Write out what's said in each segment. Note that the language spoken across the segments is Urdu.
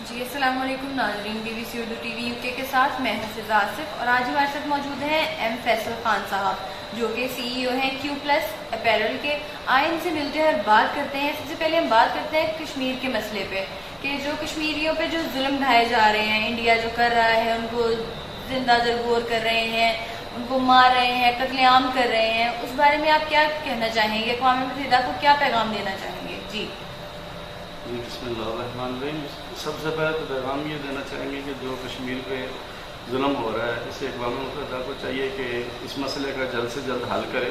جی السلام علیکم ناظرین، B B C Urdu T V UK کے ساتھ میں ہوں فضا آصف، اور آج ہمارے ساتھ موجود ہیں ایم فیصل خان صاحب جو کہ CEO ہیں کیو پلس اپیرل کے۔ آئے ان سے ملتے ہیں اور بات کرتے ہیں۔ سب سے پہلے ہم بات کرتے ہیں کشمیر کے مسئلے پہ، کہ جو کشمیریوں پہ جو ظلم ڈھائے جا رہے ہیں، انڈیا جو کر رہا ہے، ان کو زندہ درگور کر رہے ہیں، ان کو مار رہے ہیں، قتل عام کر رہے ہیں، اس بارے میں آپ کیا کہنا چاہیں گے؟ اقوام متحدہ کو کیا پیغام دینا چاہیں گے؟ جی بسم اللہ الرحمن الرحیم۔ سب سے پہلے تو پیغام یہ دینا چاہیں گے کہ جو کشمیر پہ ظلم ہو رہا ہے، اسے اقوام متحدہ کو چاہیے کہ اس مسئلے کا جلد سے جلد حل کرے۔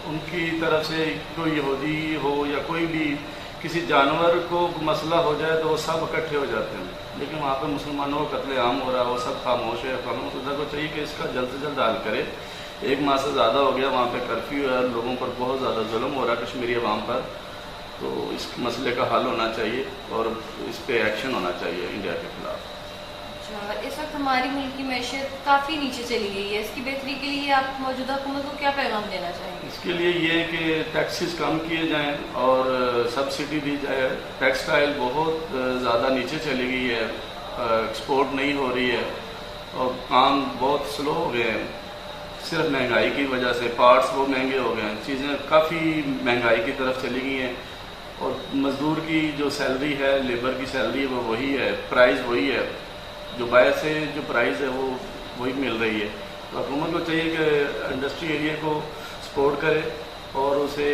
ان کی طرف سے کوئی یہودی ہو یا کوئی بھی کسی جانور کو مسئلہ ہو جائے تو وہ سب اکٹھے ہو جاتے ہیں، لیکن وہاں پہ مسلمانوں کا قتل عام ہو رہا ہے، وہ سب خاموش ہے۔ اقوام متحدہ کو چاہیے کہ اس کا جلد سے جلد حل کرے۔ 1 ماہ سے زیادہ ہو گیا وہاں پہ کرفیو ہے، لوگوں پر بہت زیادہ ظلم ہو رہا ہے کشمیری عوام پر، تو اس مسئلے کا حل ہونا چاہیے اور اس پہ ایکشن ہونا چاہیے انڈیا کے خلاف۔ اس وقت ہماری ملک کی معیشت کافی نیچے چلی گئی ہے، اس کی بہتری کے لیے آپ موجودہ حکومت کو کیا پیغام دینا چاہیں گے؟ اس کے لیے یہ ہے کہ ٹیکسز کم کیے جائیں اور سبسڈی دی جائے۔ ٹیکسٹائل بہت زیادہ نیچے چلی گئی ہے، ایکسپورٹ نہیں ہو رہی ہے اور کام بہت سلو ہو گئے ہیں، صرف مہنگائی کی وجہ سے۔ پارٹس وہ مہنگے ہو گئے ہیں، چیزیں کافی مہنگائی کی طرف چلی گئی ہیں، اور مزدور کی جو سیلری ہے، لیبر کی سیلری وہ وہی ہے، پرائز وہی ہے، جو باہر سے جو پرائز ہے وہ وہی مل رہی ہے۔ تو حکومت کو چاہیے کہ انڈسٹری ایریا کو سپورٹ کرے اور اسے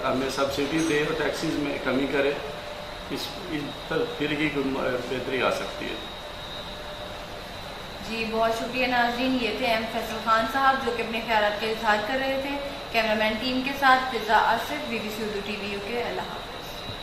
ہمیں سبسڈی دے اور ٹیکسیز میں کمی کرے، اس پر پھر ہی بہتری آ سکتی ہے۔ جی بہت شکریہ ناظرین، یہ تھے ایم فیصل خان صاحب جو کہ اپنے خیالات کا اظہار کر رہے تھے۔ کیمرہ مین ٹیم کے ساتھ فضا Asif, BBC Urdu TV UK۔ اللہ حافظ۔